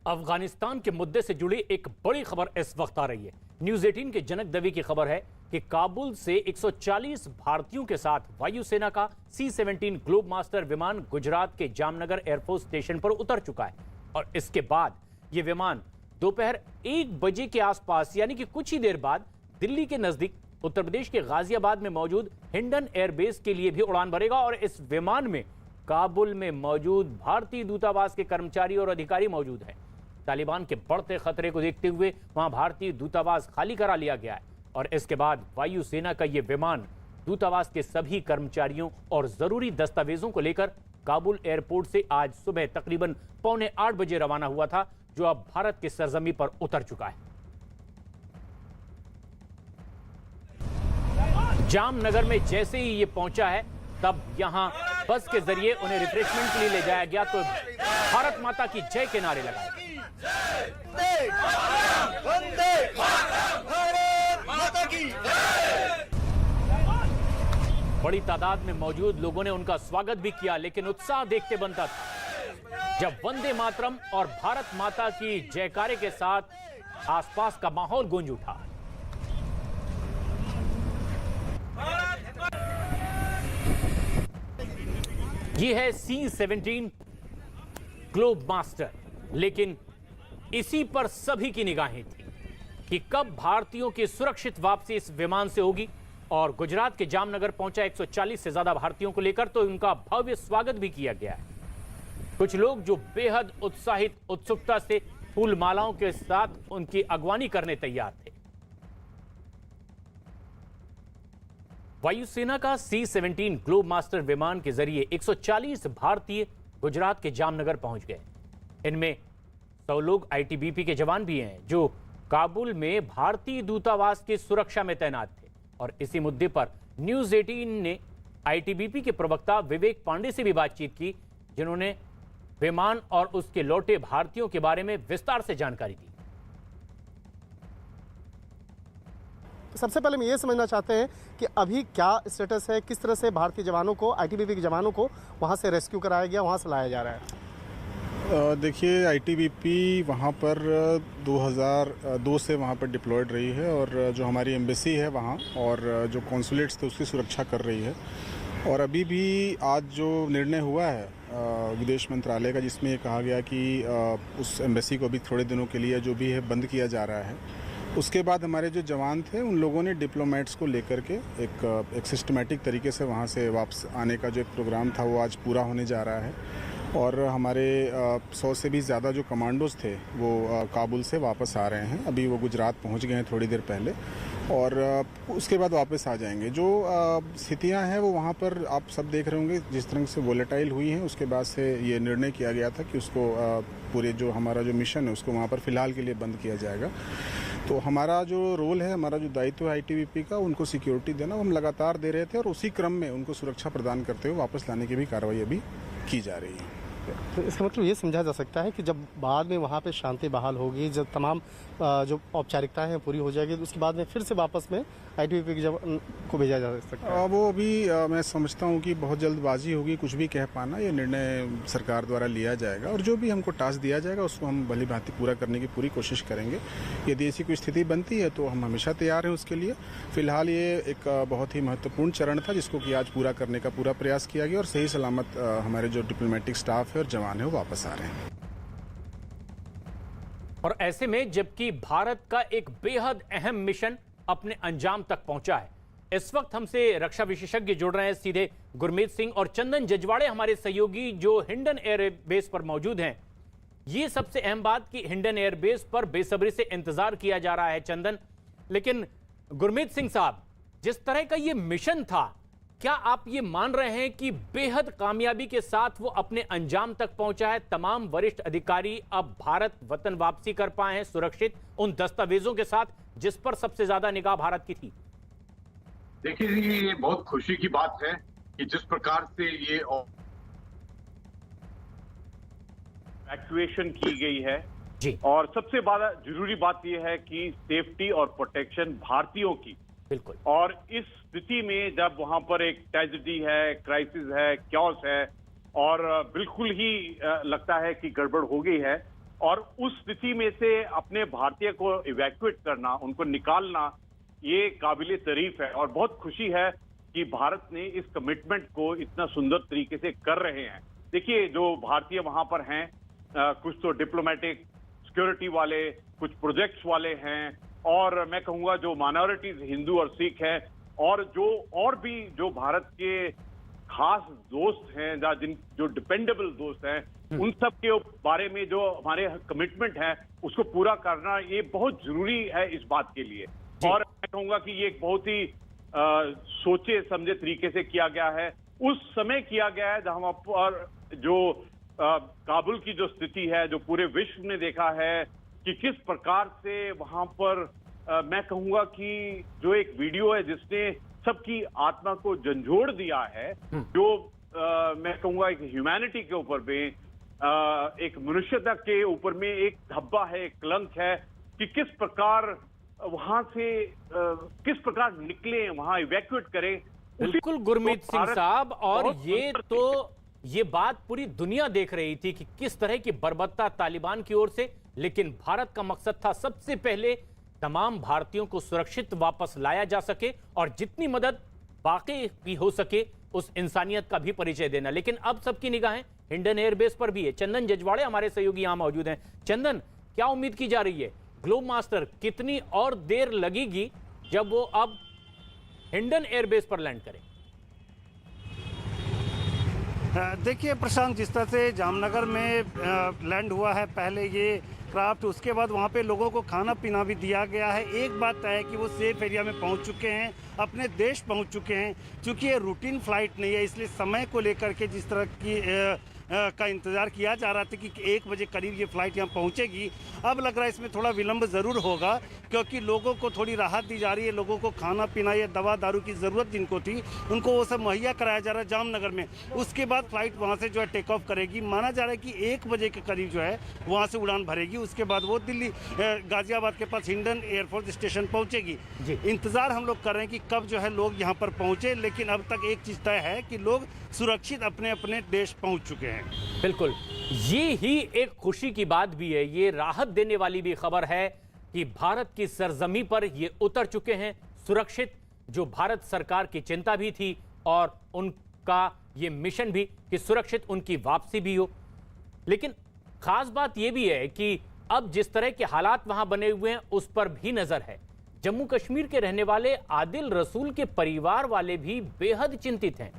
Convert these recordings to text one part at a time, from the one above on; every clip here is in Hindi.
अफगानिस्तान के मुद्दे से जुड़ी एक बड़ी खबर इस वक्त आ रही है। न्यूज 18 के जनक दवी की खबर है कि काबुल से 140 भारतीयों के साथ वायुसेना का C-17 ग्लोब मास्टर विमान गुजरात के जामनगर एयरफोर्स स्टेशन पर उतर चुका है और इसके बाद यह विमान दोपहर 1 बजे के आसपास यानी कि कुछ ही देर बाद दिल्ली के नजदीक उत्तर प्रदेश के गाजियाबाद में मौजूद हिंडन एयरबेस के लिए भी उड़ान भरेगा और इस विमान में काबुल में मौजूद भारतीय दूतावास के कर्मचारी और अधिकारी मौजूद हैं। तालिबान के बढ़ते खतरे को देखते हुए वहां भारतीय दूतावास खाली करा लिया गया है और इसके बाद वायुसेना का यह विमान दूतावास के सभी कर्मचारियों और जरूरी दस्तावेजों को लेकर काबुल एयरपोर्ट से आज सुबह तकरीबन 7:45 बजे रवाना हुआ था, जो अब भारत की सरजमी पर उतर चुका है। जामनगर में जैसे ही ये पहुंचा है तब यहां बस के जरिए उन्हें रिफ्रेशमेंट के लिए ले जाया गया तो भारत माता की जय के नारे लगाए। बड़ी तादाद में मौजूद लोगों ने उनका स्वागत भी किया, लेकिन उत्साह देखते बनता था जब वंदे मातरम और भारत माता की जयकारे के साथ आसपास का माहौल गूंज उठा। यह है C-17 ग्लोब मास्टर, लेकिन इसी पर सभी की निगाहें थी कि कब भारतीयों की सुरक्षित वापसी इस विमान से होगी और गुजरात के जामनगर पहुंचा 140 से ज्यादा भारतीयों को लेकर तो उनका भव्य स्वागत भी किया गया है। कुछ लोग जो बेहद उत्साहित उत्सुकता से फूल मालाओं के साथ उनकी अगवानी करने तैयार थे। वायुसेना का C-17 ग्लोब मास्टर विमान के जरिए 140 भारतीय गुजरात के जामनगर पहुंच गए। इनमें 100 लोग ITBP के जवान भी हैं जो काबुल में भारतीय दूतावास की सुरक्षा में तैनात थे और इसी मुद्दे पर न्यूज 18 ने ITBP के प्रवक्ता विवेक पांडे से भी बातचीत की, जिन्होंने विमान और उसके लौटे भारतीयों के बारे में विस्तार से जानकारी दी। सबसे पहले हम ये समझना चाहते हैं कि अभी क्या स्टेटस है, किस तरह से भारतीय जवानों को, ITBP के जवानों को वहां से रेस्क्यू कराया गया, वहां से लाया जा रहा है। देखिए, ITBP वहाँ पर 2002 से वहाँ पर डिप्लॉयड रही है और जो हमारी एम्बेसी है वहाँ और जो कॉन्सुलेट्स थे उसकी सुरक्षा कर रही है। और अभी भी आज जो निर्णय हुआ है विदेश मंत्रालय का, जिसमें ये कहा गया कि उस एम्बेसी को अभी थोड़े दिनों के लिए जो भी है बंद किया जा रहा है, उसके बाद हमारे जो जवान थे उन लोगों ने डिप्लोमेट्स को लेकर के एक सिस्टमेटिक तरीके से वहाँ से वापस आने का जो एक प्रोग्राम था वो आज पूरा होने जा रहा है। और हमारे 100 से भी ज़्यादा जो कमांडोज थे वो काबुल से वापस आ रहे हैं। अभी वो गुजरात पहुंच गए हैं थोड़ी देर पहले और उसके बाद वापस आ जाएंगे। जो स्थितियां हैं वो वहाँ पर आप सब देख रहे होंगे, जिस तरह से वोलेटाइल हुई हैं, उसके बाद से ये निर्णय किया गया था कि उसको पूरे जो हमारा जो मिशन है उसको वहाँ पर फ़िलहाल के लिए बंद किया जाएगा। तो हमारा जो रोल है, हमारा जो दायित्व है ITBP का, उनको सिक्योरिटी देना, हम लगातार दे रहे थे और उसी क्रम में उनको सुरक्षा प्रदान करते हुए वापस लाने की भी कार्रवाई अभी की जा रही है। तो इसका मतलब ये समझा जा सकता है कि जब बाद में वहाँ पे शांति बहाल होगी, जब तमाम जो औपचारिकताएं हैं पूरी हो जाएगी, तो उसके बाद में फिर से वापस में ITBP के जवान को भेजा जा सकता है। वो अभी मैं समझता हूँ कि बहुत जल्दबाजी होगी कुछ भी कह पाना। ये निर्णय सरकार द्वारा लिया जाएगा और जो भी हमको टास्क दिया जाएगा उसको हम भली भांति पूरा करने की पूरी कोशिश करेंगे। यदि ऐसी कोई स्थिति बनती है तो हम हमेशा तैयार हैं उसके लिए। फिलहाल ये एक बहुत ही महत्वपूर्ण चरण था जिसको कि आज पूरा करने का पूरा प्रयास किया गया और सही सलामत हमारे जो डिप्लोमेटिक स्टाफ है और जवान है वो वापस आ रहे हैं। और ऐसे में जबकि भारत का एक बेहद अहम मिशन अपने अंजाम तक पहुंचा है, इस वक्त हमसे रक्षा विशेषज्ञ जुड़ रहे हैं सीधे गुरमीत सिंह और चंदन जजवाड़े, हमारे सहयोगी जो हिंडन एयरबेस पर मौजूद हैं। ये सबसे अहम बात कि हिंडन एयरबेस पर बेसब्री से इंतजार किया जा रहा है चंदन। लेकिन गुरमीत सिंह साहब, जिस तरह का ये मिशन था, क्या आप ये मान रहे हैं कि बेहद कामयाबी के साथ वो अपने अंजाम तक पहुंचा है? तमाम वरिष्ठ अधिकारी अब भारत वतन वापसी कर पाए हैं सुरक्षित उन दस्तावेजों के साथ जिस पर सबसे ज्यादा निगाह भारत की थी? देखिए, ये बहुत खुशी की बात है कि जिस प्रकार से ये इवैक्यूएशन की गई है जी, और सबसे बड़ा जरूरी बात यह है कि सेफ्टी और प्रोटेक्शन भारतीयों की। बिल्कुल। और इस स्थिति में जब वहां पर एक ट्रेजेडी है, क्राइसिस है, क्योस है और बिल्कुल ही लगता है कि गड़बड़ हो गई है, और उस स्थिति में से अपने भारतीय को इवैक्यूएट करना, उनको निकालना, ये काबिले तारीफ है। और बहुत खुशी है कि भारत ने इस कमिटमेंट को इतना सुंदर तरीके से कर रहे हैं। देखिए, जो भारतीय वहां पर हैं, कुछ तो डिप्लोमेटिक सिक्योरिटी वाले, कुछ प्रोजेक्ट्स वाले हैं, और मैं कहूंगा जो माइनॉरिटीज हिंदू और सिख हैं, और भी जो भारत के खास दोस्त हैं, जो डिपेंडेबल दोस्त हैं, उन सब के बारे में जो हमारे कमिटमेंट है उसको पूरा करना ये बहुत जरूरी है इस बात के लिए। और मैं कहूंगा कि ये एक बहुत ही सोचे समझे तरीके से किया गया है, उस समय किया गया है जहां पर जो काबुल की जो स्थिति है, जो पूरे विश्व ने देखा है कि किस प्रकार से वहां पर मैं कहूंगा कि जो एक वीडियो है जिसने सबकी आत्मा को झंझोड़ दिया है, जो मैं कहूंगा एक ह्यूमैनिटी के ऊपर में, एक मनुष्यता के ऊपर में एक धब्बा है, एक कलंक है कि किस प्रकार वहां से किस प्रकार निकले, वहां इवैक्यूएट करें। बिल्कुल गुरमीत सिंह साहब, और बहुत ये तो ये बात पूरी दुनिया देख रही थी कि किस तरह की बर्बरता तालिबान की ओर से, लेकिन भारत का मकसद था सबसे पहले तमाम भारतीयों को सुरक्षित वापस लाया जा सके और जितनी मदद बाकी भी हो सके उस इंसानियत का भी परिचय देना। लेकिन अब सबकी निगाहें हिंडन एयरबेस पर भी है। चंदन जजवाड़े हमारे सहयोगी यहां मौजूद हैं। चंदन, क्या उम्मीद की जा रही है, ग्लोब मास्टर कितनी और देर लगेगी जब वो अब हिंडन एयरबेस पर लैंड करें? देखिए प्रशांत, जिस तरह से जामनगर में लैंड हुआ है पहले ये क्राफ्ट, उसके बाद वहाँ पे लोगों को खाना पीना भी दिया गया है। एक बात तय है कि वो सेफ एरिया में पहुँच चुके हैं, अपने देश पहुँच चुके हैं। चूँकि ये रूटीन फ्लाइट नहीं है, इसलिए समय को लेकर के जिस तरह की का इंतज़ार किया जा रहा था कि 1 बजे करीब ये फ़्लाइट यहाँ पहुँचेगी, अब लग रहा है इसमें थोड़ा विलंब ज़रूर होगा, क्योंकि लोगों को थोड़ी राहत दी जा रही है। लोगों को खाना पीना या दवा दारू की ज़रूरत जिनको थी, उनको वो सब मुहैया कराया जा रहा है जामनगर में। उसके बाद फ़्लाइट वहाँ से जो है टेक ऑफ करेगी। माना जा रहा है कि 1 बजे के करीब जो है वहाँ से उड़ान भरेगी। उसके बाद वो दिल्ली गाज़ियाबाद के पास हिंडन एयरफोर्स स्टेशन पहुँचेगी। इंतज़ार हम लोग कर रहे हैं कि कब जो है लोग यहाँ पर पहुँचे, लेकिन अब तक एक चीज़ तय है कि लोग सुरक्षित अपने अपने देश पहुँच चुके हैं। बिल्कुल, ये ही एक खुशी की बात भी है, ये राहत देने वाली भी खबर है कि भारत की सरजमी पर ये उतर चुके हैं सुरक्षित, जो भारत सरकार की चिंता भी थी और उनका ये मिशन भी कि सुरक्षित उनकी वापसी भी हो। लेकिन खास बात ये भी है कि अब जिस तरह के हालात वहां बने हुए हैं उस पर भी नजर है। जम्मू कश्मीर के रहने वाले आदिल रसूल के परिवार वाले भी बेहद चिंतित हैं।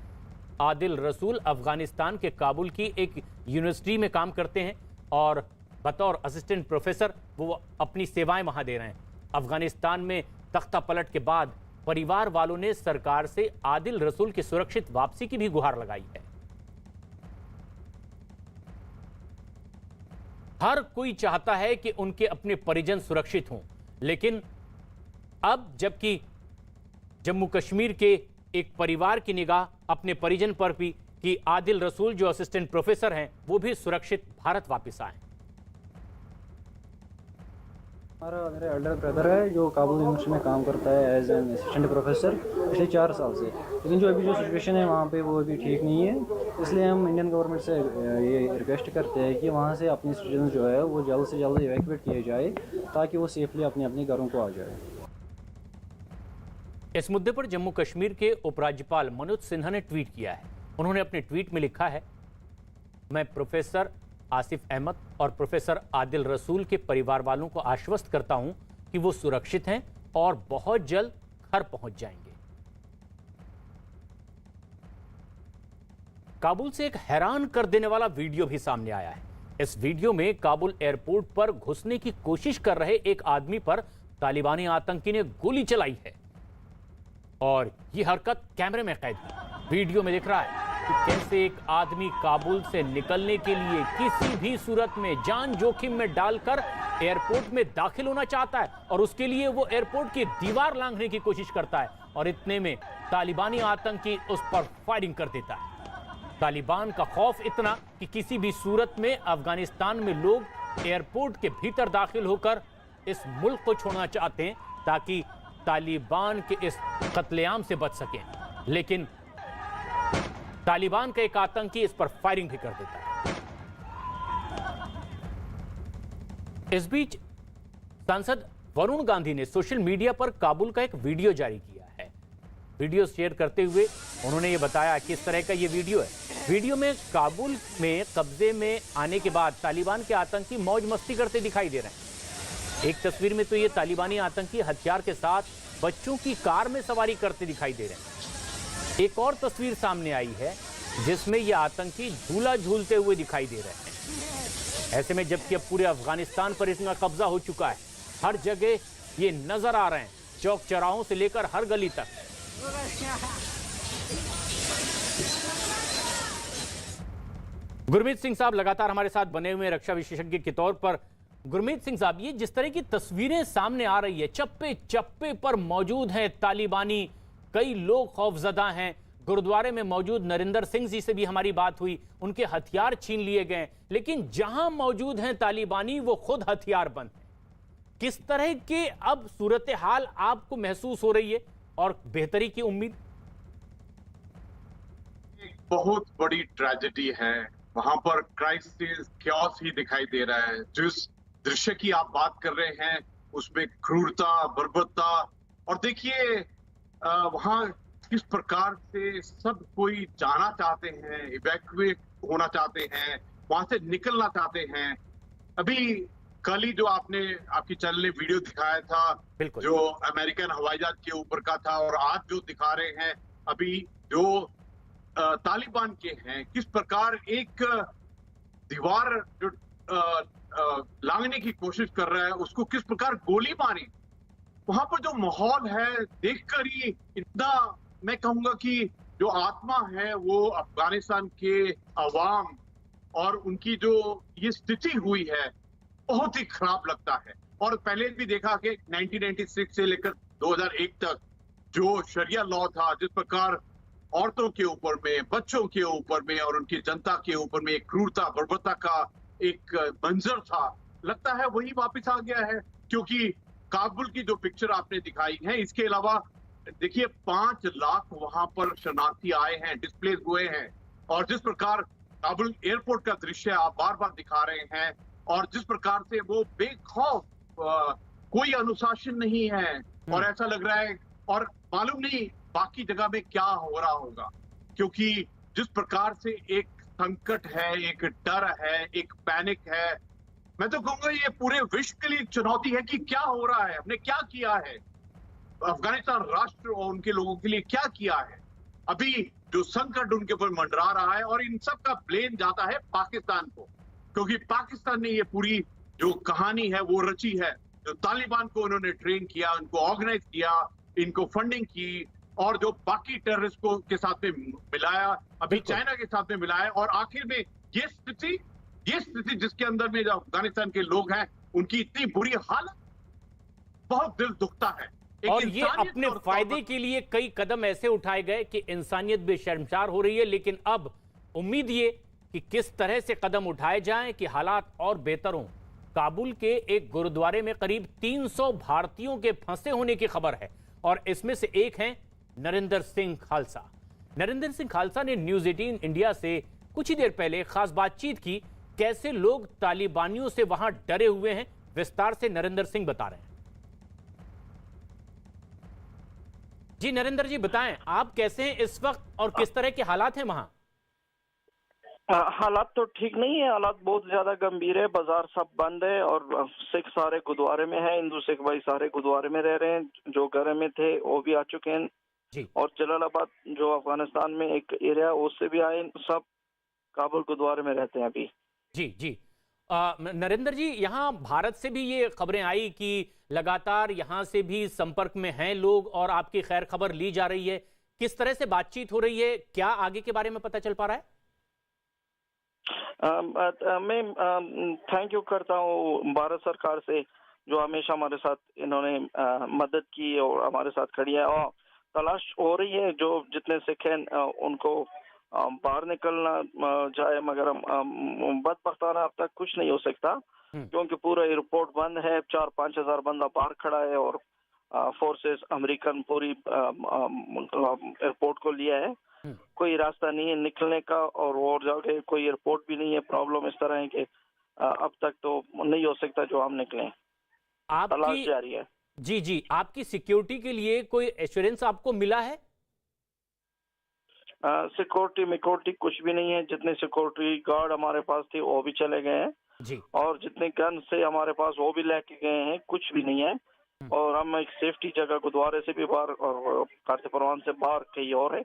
आदिल रसूल अफगानिस्तान के काबुल की एक यूनिवर्सिटी में काम करते हैं और बतौर असिस्टेंट प्रोफेसर वो अपनी सेवाएं वहां दे रहे हैं। अफगानिस्तान में तख्ता पलट के बाद परिवार वालों ने सरकार से आदिल रसूल की सुरक्षित वापसी की भी गुहार लगाई है। हर कोई चाहता है कि उनके अपने परिजन सुरक्षित हों, लेकिन अब जबकि जम्मू कश्मीर के एक परिवार की निगाह अपने परिजन पर भी कि आदिल रसूल जो असिस्टेंट प्रोफेसर हैं वो भी सुरक्षित भारत वापस आए। मेरा एल्डर ब्रदर है जो काबुल यूनिवर्सिटी में काम करता है एज एन असिस्टेंट प्रोफेसर पिछले 4 साल से, लेकिन जो अभी जो सिचुएशन है वहाँ पे वो अभी ठीक नहीं है। इसलिए हम इंडियन गवर्नमेंट से ये रिक्वेस्ट करते हैं कि वहाँ से अपने स्टूडेंट्स जो है वो जल्द से जल्द इवैक्यूएट किए जाए ताकि वो सेफली अपने अपने घरों को आ जाए। इस मुद्दे पर जम्मू कश्मीर के उपराज्यपाल मनोज सिन्हा ने ट्वीट किया है। उन्होंने अपने ट्वीट में लिखा है, मैं प्रोफेसर आसिफ अहमद और प्रोफेसर आदिल रसूल के परिवार वालों को आश्वस्त करता हूं कि वो सुरक्षित हैं और बहुत जल्द घर पहुंच जाएंगे। काबुल से एक हैरान कर देने वाला वीडियो भी सामने आया है। इस वीडियो में काबुल एयरपोर्ट पर घुसने की कोशिश कर रहे एक आदमी पर तालिबानी आतंकी ने गोली चलाई है और यह हरकत कैमरे में कैद है। वीडियो में दिख रहा है कि कैसे एक आदमी काबुल से निकलने के लिए किसी भी सूरत में जान जोखिम में डालकर एयरपोर्ट में दाखिल होना चाहता है और उसके लिए वो एयरपोर्ट की दीवार लांघने की कोशिश करता है और इतने में तालिबानी आतंकी उस पर फायरिंग कर देता है। तालिबान का खौफ इतना कि किसी भी सूरत में अफगानिस्तान में लोग एयरपोर्ट के भीतर दाखिल होकर इस मुल्क को छोड़ना चाहते हैं ताकि तालिबान के इस कत्लेआम से बच सकें, लेकिन तालिबान का एक आतंकी इस पर फायरिंग भी कर देता है। इस बीच सांसद वरुण गांधी ने सोशल मीडिया पर काबुल का एक वीडियो जारी किया है। वीडियो शेयर करते हुए उन्होंने ये बताया कि इस तरह का ये वीडियो है। वीडियो में काबुल में कब्जे में आने के बाद तालिबान के आतंकी मौज मस्ती करते दिखाई दे रहे हैं। एक तस्वीर में तो ये तालिबानी आतंकी हथियार के साथ बच्चों की कार में सवारी करते दिखाई दे रहे हैं। एक और तस्वीर सामने आई है जिसमें ये आतंकी झूला झूलते हुए दिखाई दे रहे हैं। ऐसे में जबकि अब पूरे अफगानिस्तान पर इसका कब्जा हो चुका है, हर जगह ये नजर आ रहे हैं, चौक चौराहों से लेकर हर गली तक। गुरमीत सिंह साहब लगातार हमारे साथ बने हुए रक्षा विशेषज्ञ के तौर पर। गुरमीत सिंह साहब, ये जिस तरह की तस्वीरें सामने आ रही है, चप्पे चप्पे पर मौजूद हैं तालिबानी, कई लोग खौफजदा हैं। गुरुद्वारे में मौजूद नरेंद्र सिंह जी से भी हमारी बात हुई, उनके हथियार छीन लिए गए, लेकिन जहां मौजूद हैं तालिबानी वो खुद हथियार बंद हैं। किस तरह के अब सूरत हाल आपको महसूस हो रही है और बेहतरी की उम्मीद? एक बहुत बड़ी ट्रेजेडी है, वहां पर क्राइसिस क्योस ही दिखाई दे रहा है। जिस दृश्य की आप बात कर रहे हैं उसमें क्रूरता, बर्बरता, और देखिए वहां किस प्रकार से सब कोई जाना चाहते हैं, इवैक्यूएट होना चाहते हैं, वहां से निकलना चाहते हैं। अभी कल ही जो आपकी चैनल ने वीडियो दिखाया था जो अमेरिकन हवाई जहाज के ऊपर का था, और आज जो दिखा रहे हैं अभी जो तालिबान के हैं, किस प्रकार एक दीवार जो लांघने की कोशिश कर रहा है उसको किस प्रकार गोली मारी। वहां पर जो माहौल है देखकर ही इतना, मैं कहूंगा कि जो आत्मा है वो अफगानिस्तान के अवाम और उनकी जो ये स्थिति हुई है बहुत ही खराब लगता है। और पहले भी देखा कि 1996 से लेकर 2001 तक जो शरिया लॉ था, जिस प्रकार औरतों के ऊपर में, बच्चों के ऊपर में और उनकी जनता के ऊपर में एक क्रूरता, बर्बरता का एक मंजर था, लगता है वही वापस आ गया है। क्योंकि काबुल की जो पिक्चर आपने दिखाई है, इसके अलावा देखिए 5 लाख वहां पर शरणार्थी आए हैं, डिस्प्लेस हुए हैं, और जिस प्रकार काबुल एयरपोर्ट का दृश्य आप बार बार दिखा रहे हैं, और जिस प्रकार से वो बेखौफ, कोई अनुशासन नहीं है, और ऐसा लग रहा है, और मालूम नहीं बाकी जगह में क्या हो रहा होगा। क्योंकि जिस प्रकार से एक संकट है, एक डर है, एक पैनिक है, मैं तो कहूंगा ये पूरे विश्व के लिए एक चुनौती है कि क्या हो रहा है, हमने क्या किया है, अफगानिस्तान राष्ट्र और उनके लोगों के लिए क्या किया है। अभी जो संकट उनके ऊपर मंडरा रहा है, और इन सब का ब्लेम जाता है पाकिस्तान को, क्योंकि पाकिस्तान ने ये पूरी जो कहानी है वो रची है। जो तालिबान को उन्होंने ट्रेन किया, उनको ऑर्गेनाइज किया, इनको फंडिंग की, और जो बाकी टेररिस्ट को के साथ में मिलाया, अभी चाइना के साथ में मिलाया, और आखिर में ये स्थिति जिसके अंदर में जो अफगानिस्तान के लोग हैं उनकी इतनी बुरी हालत, बहुत दिल दुखता है। और ये अपने फायदे के लिए कई कदम ऐसे उठाए गए कि इंसानियत बेशर्मसार हो रही है। लेकिन अब उम्मीद ये कि किस तरह से कदम उठाए जाएं कि हालात और बेहतर हों। काबुल के एक गुरुद्वारे में करीब 300 भारतीयों के फंसे होने की खबर है, और इसमें से एक हैं नरेंद्र सिंह खालसा। नरेंद्र सिंह खालसा ने न्यूज 18 इंडिया से कुछ ही देर पहले खास बातचीत की। कैसे लोग तालिबानियों से वहां डरे हुए हैं, विस्तार से नरेंद्र सिंह बता रहे हैं। जी नरेंद्र जी बताएं, आप कैसे हैं इस वक्त और किस तरह के हालात हैं वहां? हालात तो ठीक नहीं है, हालात बहुत ज्यादा गंभीर है। बाजार सब बंद है, और सिख सारे गुरुद्वारे में है, हिंदू सिख भाई सारे गुरुद्वारे में रह रहे हैं। जो घर में थे वो भी आ चुके हैं जी। और जलालाबाद जो अफगानिस्तान में एक एरिया उससे भी आए, सब काबुल गुरुद्वारे में रहते हैं अभी। जी जी नरेंद्र जी, यहाँ भारत से भी ये खबरें आई कि लगातार यहाँ से भी संपर्क में हैं लोग और आपकी खैर खबर ली जा रही है। किस तरह से बातचीत हो रही है, क्या आगे के बारे में पता चल पा रहा है? मैं थैंक यू करता हूँ भारत सरकार से, जो हमेशा हमारे साथ इन्होंने मदद की और हमारे साथ खड़ी है। और तलाश हो रही है जो जितने सिख हैं उनको बाहर निकलना जाए, मगर बदबख्ताना अब तक कुछ नहीं हो सकता, क्योंकि पूरा एयरपोर्ट बंद है। 4-5 हजार बंदा बाहर खड़ा है, और फोर्सेस अमेरिकन पूरी एयरपोर्ट को लिया है। कोई रास्ता नहीं है निकलने का, और जाके कोई एयरपोर्ट भी नहीं है। प्रॉब्लम इस तरह है कि अब तक तो नहीं हो सकता जो हम निकले। तलाश आपकी जारी है। जी जी, आपकी सिक्योरिटी के लिए कोई एश्योरेंस आपको मिला है? सिक्योरिटी कुछ भी नहीं है। जितने सिक्योरिटी गार्ड हमारे पास थे वो भी चले गए हैं जी। और जितने गन से हमारे पास वो भी लेके गए हैं, कुछ भी नहीं है। और हम एक सेफ्टी जगह गुरुद्वारे से भी बाहर और कार्तिक परवान से बाहर कहीं और है।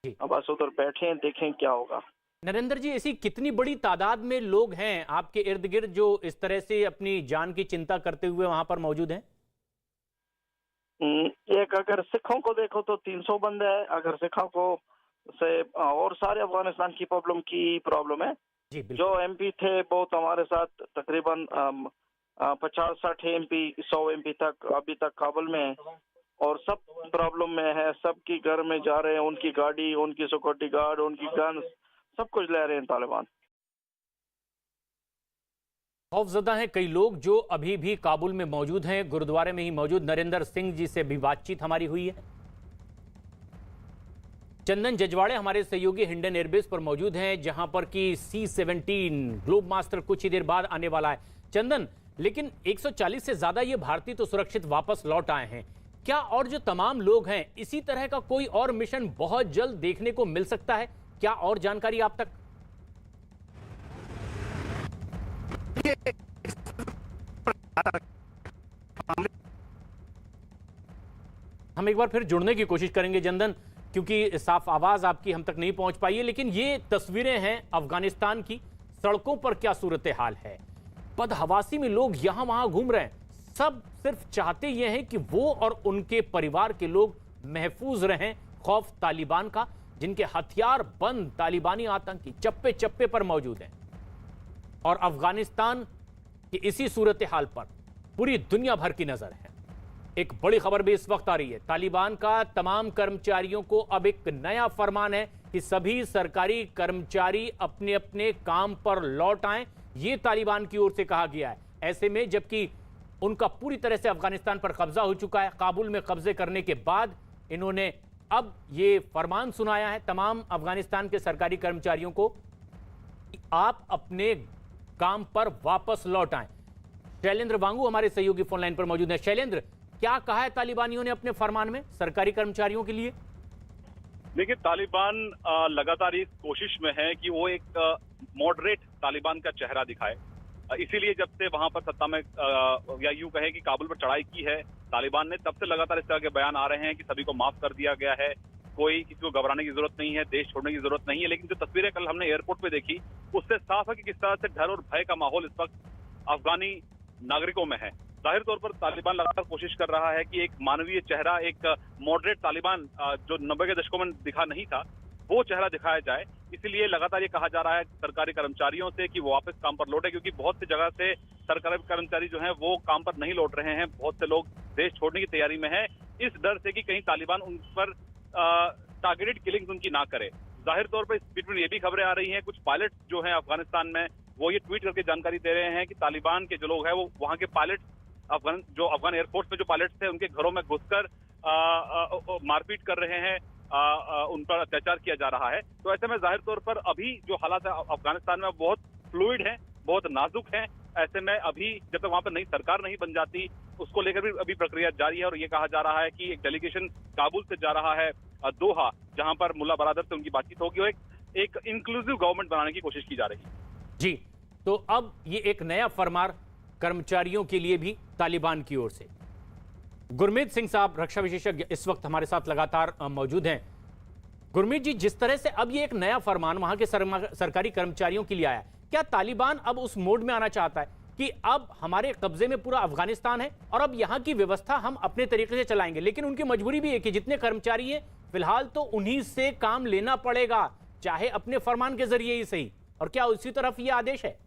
जी। अब बस उधर बैठे हैं, देखें क्या होगा। नरेंद्र जी, ऐसी कितनी बड़ी तादाद में लोग हैं आपके इर्द गिर्द जो इस तरह से अपनी जान की चिंता करते हुए वहां पर मौजूद हैं? एक अगर सिखों को देखो तो 300 बंदे हैं। अगर सिखों को से और सारे अफगानिस्तान की प्रॉब्लम है। जी बिल्कुल। जो एमपी थे वो तो हमारे साथ तकरीबन 50-60 एमपी 100 एमपी तक अभी तक काबुल में है और सब प्रॉब्लम में है। सबकी घर में जा रहे हैं, उनकी गाड़ी, उनकी सिक्योरिटी गार्ड, उनकी गन, सब कुछ ले रहे हैं तालिबान। खौफजदा हैं कई लोग जो अभी भी काबुल में मौजूद हैं, गुरुद्वारे में ही मौजूद। नरेंद्र सिंह जी से भी बातचीत हमारी हुई है। चंदन जजवाड़े हमारे सहयोगी हिंडन एयरबेस पर मौजूद हैं, जहां पर कि C-17 ग्लोब मास्टर कुछ ही देर बाद आने वाला है। चंदन, लेकिन 140 से ज्यादा ये भारतीय तो सुरक्षित वापस लौट आए हैं। क्या और जो तमाम लोग हैं, इसी तरह का कोई और मिशन बहुत जल्द देखने को मिल सकता है? क्या और जानकारी आप तक? हम एक बार फिर जुड़ने की कोशिश करेंगे चंदन, क्योंकि साफ आवाज आपकी हम तक नहीं पहुंच पाई है। लेकिन ये तस्वीरें हैं अफगानिस्तान की। सड़कों पर क्या सूरत हाल है, बदहवासी में लोग यहां वहां घूम रहे हैं। सब सिर्फ चाहते ये हैं कि वो और उनके परिवार के लोग महफूज रहें खौफ तालिबान का, जिनके हथियार बंद तालिबानी आतंकी चप्पे चप्पे पर मौजूद हैं। और अफगानिस्तान की इसी सूरत हाल पर पूरी दुनिया भर की नजर है। एक बड़ी खबर भी इस वक्त आ रही है। तालिबान का तमाम कर्मचारियों को अब एक नया फरमान है कि सभी सरकारी कर्मचारी अपने अपने काम पर लौट आएं। यह तालिबान की ओर से कहा गया है। ऐसे में जबकि उनका पूरी तरह से अफगानिस्तान पर कब्जा हो चुका है, काबुल में कब्जे करने के बाद इन्होंने अब ये फरमान सुनाया है तमाम अफगानिस्तान के सरकारी कर्मचारियों को, आप अपने काम पर वापस लौट आएं। शैलेंद्र वांगू हमारे सहयोगी फोन लाइन पर मौजूद हैं। शैलेंद्र, क्या कहा है तालिबानियों ने अपने फरमान में सरकारी कर्मचारियों के लिए? देखिए, तालिबान लगातार इस कोशिश में है कि वो एक मॉडरेट तालिबान का चेहरा दिखाए। इसीलिए जब से वहां पर सत्ता में या यूं कहें कि काबुल पर चढ़ाई की है तालिबान ने, तब से लगातार इस तरह के बयान आ रहे हैं कि सभी को माफ कर दिया गया है, कोई किसी को घबराने की जरूरत नहीं है, देश छोड़ने की जरूरत नहीं है। लेकिन जो तस्वीरें कल हमने एयरपोर्ट पे देखी, उससे साफ है कि किस तरह से डर और भय का माहौल इस वक्त अफगानी नागरिकों में है। जाहिर तौर पर तालिबान लगातार कोशिश कर रहा है कि एक मानवीय चेहरा, एक मॉडरेट तालिबान जो 90 के दशकों में दिखा नहीं था, वो चेहरा दिखाया जाए। इसीलिए लगातार ये कहा जा रहा है सरकारी कर्मचारियों से कि वो वापस काम पर लौटे, क्योंकि बहुत सी जगह से सरकारी कर्मचारी जो हैं वो काम पर नहीं लौट रहे हैं। बहुत से लोग देश छोड़ने की तैयारी में हैं, इस डर से कि कहीं तालिबान उन पर टारगेटेड किलिंग्स उनकी ना करे। जाहिर तौर पर इस बीच में ये भी खबरें आ रही हैं, कुछ पायलट जो हैं अफगानिस्तान में वो ये ट्वीट करके जानकारी दे रहे हैं कि तालिबान के जो लोग हैं वो वहां के पायलट अफगान एयरफोर्स में जो पायलट थे उनके घरों में घुसकर मारपीट कर रहे हैं, उन पर अत्याचार किया जा रहा है। तो ऐसे में जाहिर तौर पर अभी जो हालात है अफगानिस्तान में बहुत फ्लूइड हैं, बहुत नाजुक हैं। ऐसे में अभी जब तक वहां पर नई सरकार नहीं बन जाती, उसको लेकर भी अभी प्रक्रिया जारी है। और ये कहा जा रहा है कि एक डेलीगेशन काबुल से जा रहा है दोहा, जहां पर मुल्ला बरादर से उनकी बातचीत होगी और एक इंक्लूसिव गवर्नमेंट बनाने की कोशिश की जा रही है। जी, तो अब ये एक नया फरमान कर्मचारियों के लिए भी तालिबान की ओर से। गुरमीत सिंह साहब, रक्षा विशेषज्ञ, इस वक्त हमारे साथ लगातार मौजूद हैं। गुरमीत जी, जिस तरह से अब ये एक नया फरमान वहां के सरकारी कर्मचारियों के लिए आया, क्या तालिबान अब उस मोड में आना चाहता है कि अब हमारे कब्जे में पूरा अफगानिस्तान है और अब यहां की व्यवस्था हम अपने तरीके से चलाएंगे, लेकिन उनकी मजबूरी भी है कि जितने कर्मचारी हैं फिलहाल तो उन्हीं से काम लेना पड़ेगा, चाहे अपने फरमान के जरिए ही सही? और क्या उसी तरफ ये आदेश है?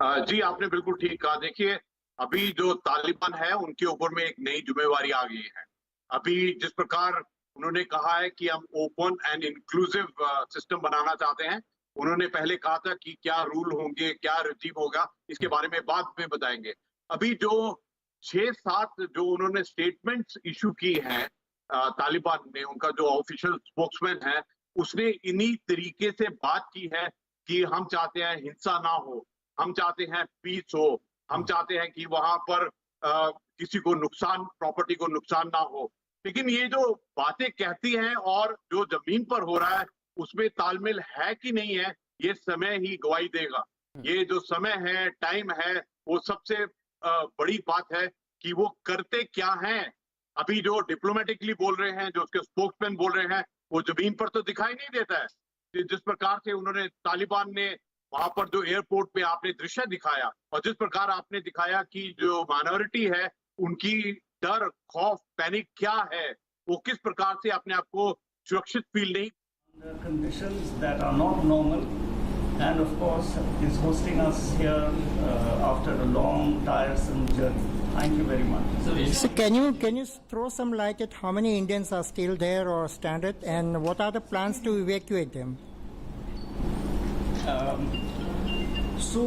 जी, आपने बिल्कुल ठीक कहा। देखिए, अभी जो तालिबान है उनके ऊपर में एक नई जिम्मेवारी आ गई है। अभी जिस प्रकार उन्होंने कहा है कि हम ओपन एंड इंक्लूसिव सिस्टम बनाना चाहते हैं, उन्होंने पहले कहा था कि क्या रूल होंगे, क्या रिजीम होगा, इसके बारे में बाद में बताएंगे। अभी जो 6-7 जो उन्होंने स्टेटमेंट्स इशू की हैं तालिबान ने, उनका जो ऑफिशियल स्पोक्समैन है उसने इन्हीं तरीके से बात की है कि हम चाहते हैं हिंसा ना हो, हम चाहते हैं पीस हो, हम चाहते हैं कि वहां पर किसी को नुकसान, प्रॉपर्टी को नुकसान ना हो। लेकिन ये जो बातें कहती हैं और जो जमीन पर हो रहा है उसमें तालमेल है कि नहीं है, ये समय ही गवाही देगा। ये जो समय है, टाइम है, वो सबसे बड़ी बात है कि वो करते क्या हैं। अभी जो डिप्लोमेटिकली बोल रहे हैं, जो उसके स्पोक्समैन बोल रहे हैं, वो जमीन पर तो दिखाई नहीं देता है। जिस प्रकार से उन्होंने, तालिबान ने वहां पर जो एयरपोर्ट पे आपने दृश्य दिखाया और जिस प्रकार आपने दिखाया कि जो माइनॉरिटी है उनकी डर, खौफ, पैनिक क्या है, वो किस प्रकार से अपने आप को सुरक्षित फील नहीं। Conditions that are not normal, and of course is hosting us here after a long, tiresome journey. Thank you very much. So can you throw some light at how many Indians are still there or stranded, and what are the plans to evacuate them? So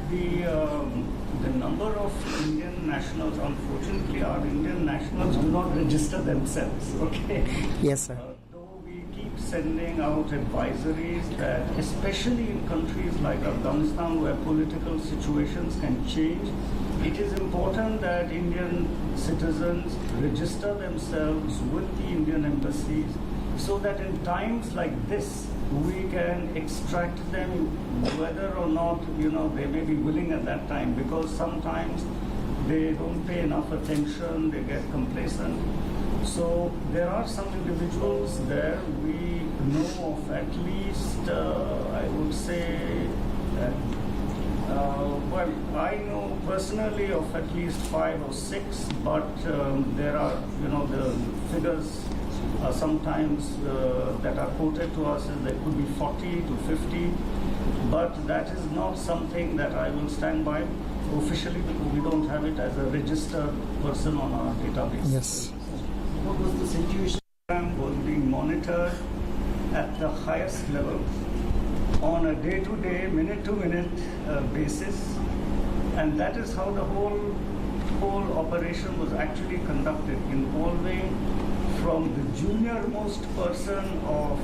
the number of Indian nationals, unfortunately, our Indian nationals do not register themselves. Okay. Yes, sir. Though we keep sending out advisories that, especially in countries like Afghanistan, where political situations can change, it is important that Indian citizens register themselves with the Indian embassies, so that in times like this, we can extract them, whether or not they may be willing at that time, because sometimes they don't pay enough attention, they get complacent. So there are some individuals there we know of, at least I would say well, I know personally of at least 5 or 6, but there are the figures sometimes that are quoted to us is there could be 40 to 50, but that is not something that I will stand by officially, because we don't have it as a registered person on our database. Yes. What was the situation? Was being monitored at the highest level on a day-to-day, minute-to-minute basis, and that is how the whole operation was actually conducted, involving from the junior-most person of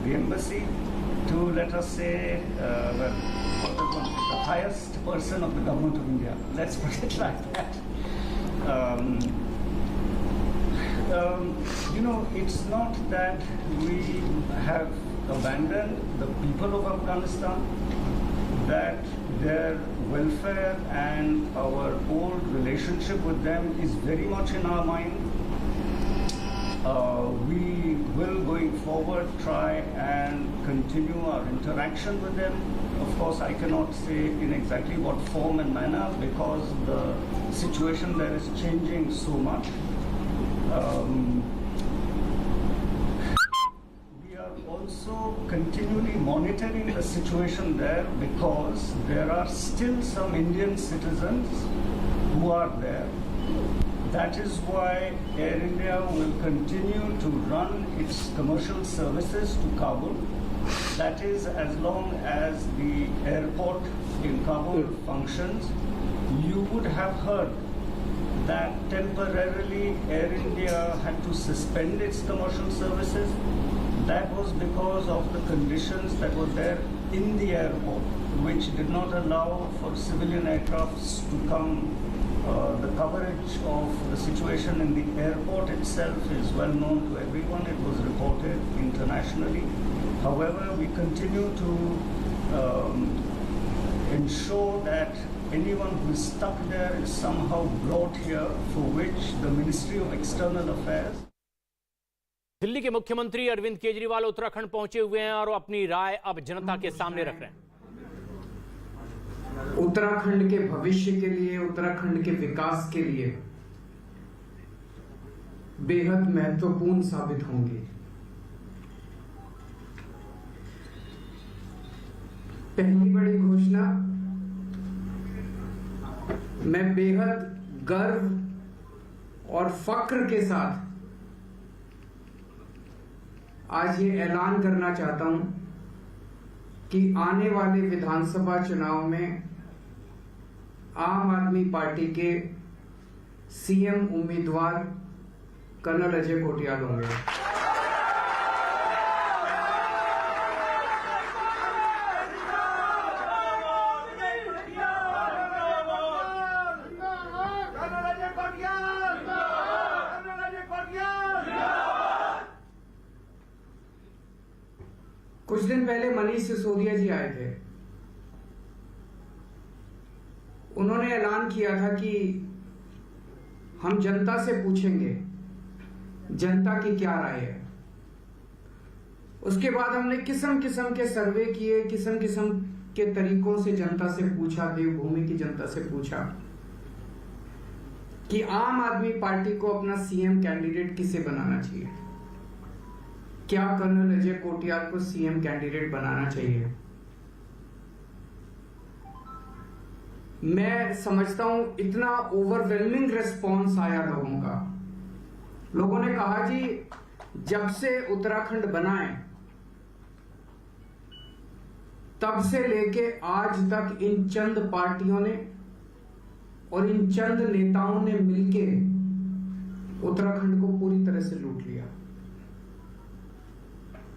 the embassy to, let us say, the highest person of the government of India. Let's put it like that. It's not that we have abandoned the people of Afghanistan, that their welfare and our old relationship with them is very much in our mind. We will, going forward, try and continue our interaction with them. Of course, I cannot say in exactly what form and manner, because the situation there is changing so much. We are also continually monitoring the situation there, because there are still some Indian citizens who are there. That is why Air India will continue to run its commercial services to Kabul. That is, as long as the airport in Kabul functions. You would have heard that temporarily Air India had to suspend its commercial services. That was because of the conditions that were there in the airport, which did not allow for civilian aircrafts to come. The coverage of the situation in the airport itself is well known to everyone. It was reported internationally. However, we continue to ensure that anyone who is stuck there is somehow brought here, for which the Ministry of External Affairs. Delhi के मुख्यमंत्री अरविंद केजरीवाल उत्तराखंड पहुंचे हुए हैं और अपनी राय अब जनता के सामने रख रहे हैं। उत्तराखंड के भविष्य के लिए, उत्तराखंड के विकास के लिए बेहद महत्वपूर्ण साबित होंगे। पहली बड़ी घोषणा, मैं बेहद गर्व और फक्र के साथ आज ये ऐलान करना चाहता हूं कि आने वाले विधानसभा चुनाव में आम आदमी पार्टी के सीएम उम्मीदवार कर्नल अजय कोटियाल होंगे। कुछ दिन पहले मनीष सिसोदिया जी आए थे। उन्होंने ऐलान किया था कि हम जनता से पूछेंगे जनता की क्या राय है। उसके बाद हमने किस्म किस्म के सर्वे किए, किस्म किस्म के तरीकों से जनता से पूछा, देवभूमि की जनता से पूछा कि आम आदमी पार्टी को अपना सीएम कैंडिडेट किसे बनाना चाहिए। क्या कर्नल अजय कोटियाल को सीएम कैंडिडेट बनाना चाहिए? मैं समझता हूं इतना ओवरवेलमिंग रिस्पॉन्स आया लोगों का। लोगों ने कहा जी जब से उत्तराखंड बना है तब से लेके आज तक इन चंद पार्टियों ने और इन चंद नेताओं ने मिलके उत्तराखंड को पूरी तरह से लूट लिया।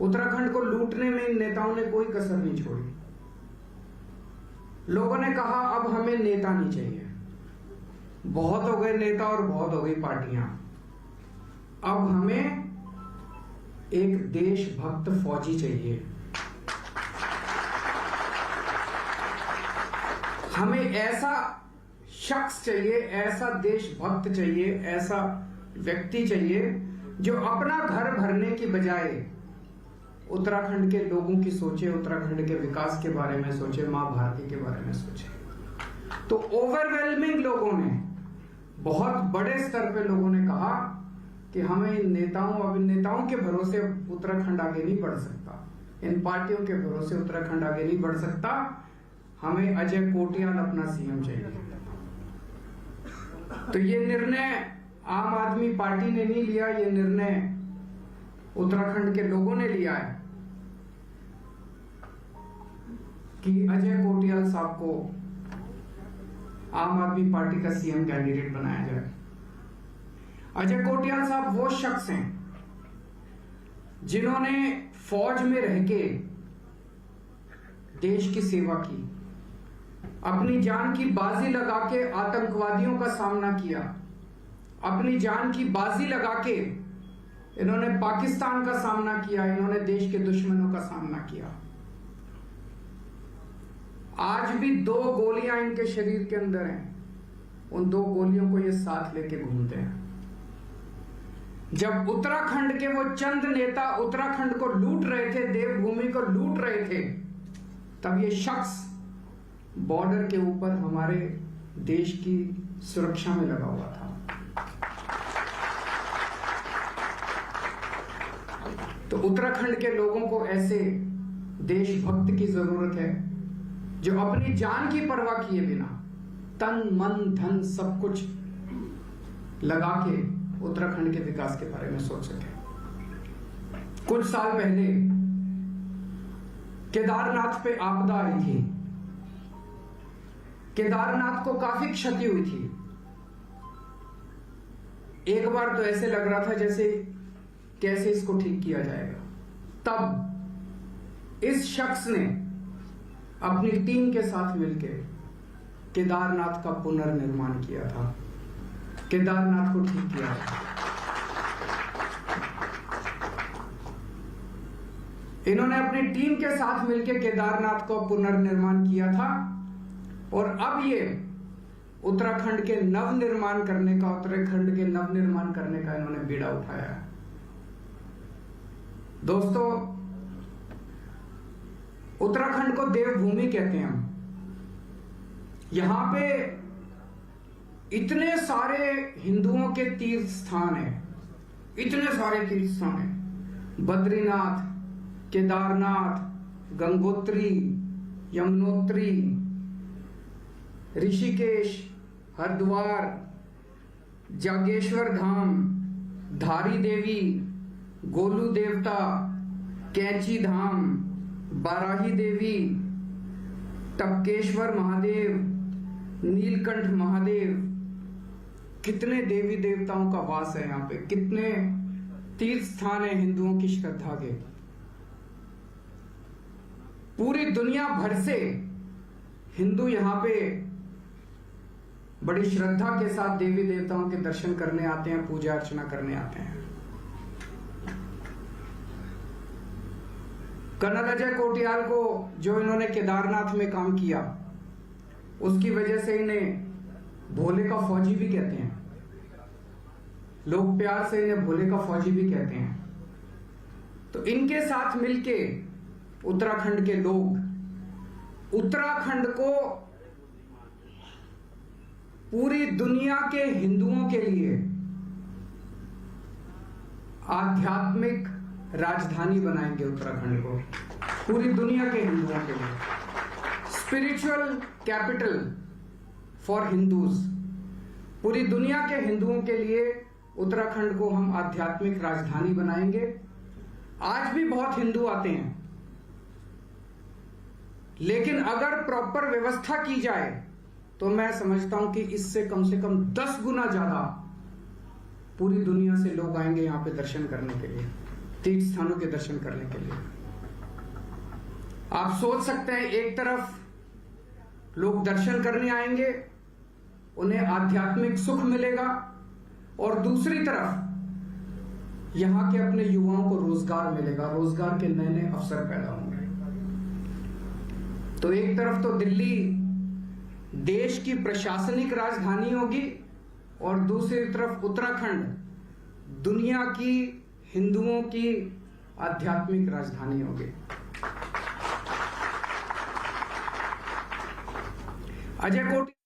उत्तराखंड को लूटने में इन नेताओं ने कोई कसर नहीं छोड़ी। लोगों ने कहा अब हमें नेता नहीं चाहिए, बहुत हो गए नेता और बहुत हो गई पार्टियां, अब हमें एक देशभक्त फौजी चाहिए। हमें ऐसा शख्स चाहिए, ऐसा देशभक्त चाहिए, ऐसा व्यक्ति चाहिए जो अपना घर भरने की बजाय उत्तराखंड के लोगों की सोचे, उत्तराखंड के विकास के बारे में सोचे, मां भारती के बारे में सोचे। तो ओवरवेलमिंग लोगों ने, बहुत बड़े स्तर पे लोगों ने कहा कि हमें इन नेताओं के भरोसे उत्तराखंड आगे नहीं बढ़ सकता, इन पार्टियों के भरोसे उत्तराखंड आगे नहीं बढ़ सकता, हमें अजय कोटियाल अपना सीएम चाहिए। तो ये निर्णय आम आदमी पार्टी ने नहीं लिया, ये निर्णय उत्तराखंड के लोगों ने लिया है कि अजय कोटियाल साहब को आम आदमी पार्टी का सीएम कैंडिडेट बनाया जाए। अजय कोटियाल साहब वो शख्स हैं जिन्होंने फौज में रह के देश की सेवा की, अपनी जान की बाजी लगा के आतंकवादियों का सामना किया, अपनी जान की बाजी लगा के इन्होंने पाकिस्तान का सामना किया, इन्होंने देश के दुश्मनों का सामना किया। आज भी 2 गोलियां इनके शरीर के अंदर हैं, उन 2 गोलियों को ये साथ लेके घूमते हैं। जब उत्तराखंड के वो चंद नेता उत्तराखंड को लूट रहे थे, देवभूमि को लूट रहे थे, तब ये शख्स बॉर्डर के ऊपर हमारे देश की सुरक्षा में लगा हुआ था। तो उत्तराखंड के लोगों को ऐसे देशभक्त की जरूरत है जो अपनी जान की परवाह किए बिना तन मन धन सब कुछ लगा के उत्तराखंड के विकास के बारे में सोच सके। कुछ साल पहले केदारनाथ पे आपदा आई थी, केदारनाथ को काफी क्षति हुई थी। एक बार तो ऐसे लग रहा था जैसे कैसे इसको ठीक किया जाएगा। तब इस शख्स ने अपनी टीम के साथ मिलकर केदारनाथ का पुनर्निर्माण किया था, केदारनाथ को ठीक किया था। इन्होंने अपनी टीम के साथ मिलकर केदारनाथ का पुनर्निर्माण किया था और अब ये उत्तराखंड के नवनिर्माण करने का इन्होंने बीड़ा उठाया है। दोस्तों, उत्तराखंड को देवभूमि कहते हैं हम। यहां पे इतने सारे हिंदुओं के तीर्थ स्थान हैं, इतने सारे तीर्थ स्थान हैं। बद्रीनाथ, केदारनाथ, गंगोत्री, यमुनोत्री, ऋषिकेश, हरिद्वार, जागेश्वर धाम, धारी देवी, गोलू देवता, कैंची धाम, बाराही देवी, टपकेश्वर महादेव, नीलकंठ महादेव, कितने देवी देवताओं का वास है यहाँ पे, कितने तीर्थ स्थान है हिंदुओं की श्रद्धा के। पूरी दुनिया भर से हिंदू यहाँ पे बड़ी श्रद्धा के साथ देवी देवताओं के दर्शन करने आते हैं, पूजा अर्चना करने आते हैं। कर्नल अजय कोटियाल को जो इन्होंने केदारनाथ में काम किया, उसकी वजह से इन्हें भोले का फौजी भी कहते हैं। लोग प्यार से इन्हें भोले का फौजी भी कहते हैं। तो इनके साथ मिलके उत्तराखंड के लोग उत्तराखंड को पूरी दुनिया के हिंदुओं के लिए आध्यात्मिक राजधानी बनाएंगे। उत्तराखंड को पूरी दुनिया के हिंदुओं के लिए स्पिरिचुअल कैपिटल फॉर हिंदूज। पूरी दुनिया के हिंदुओं के लिए उत्तराखंड को हम आध्यात्मिक राजधानी बनाएंगे। आज भी बहुत हिंदू आते हैं, लेकिन अगर प्रॉपर व्यवस्था की जाए तो मैं समझता हूं कि इससे कम से कम 10 गुना ज्यादा पूरी दुनिया से लोग आएंगे यहां पे दर्शन करने के लिए, तीर्थ स्थानों के दर्शन करने के लिए। आप सोच सकते हैं, एक तरफ लोग दर्शन करने आएंगे, उन्हें आध्यात्मिक सुख मिलेगा, और दूसरी तरफ यहां के अपने युवाओं को रोजगार मिलेगा, रोजगार के नए नए अवसर पैदा होंगे। तो एक तरफ तो दिल्ली देश की प्रशासनिक राजधानी होगी और दूसरी तरफ उत्तराखंड दुनिया की हिंदुओं की आध्यात्मिक राजधानी होगी। अजय कोटियाल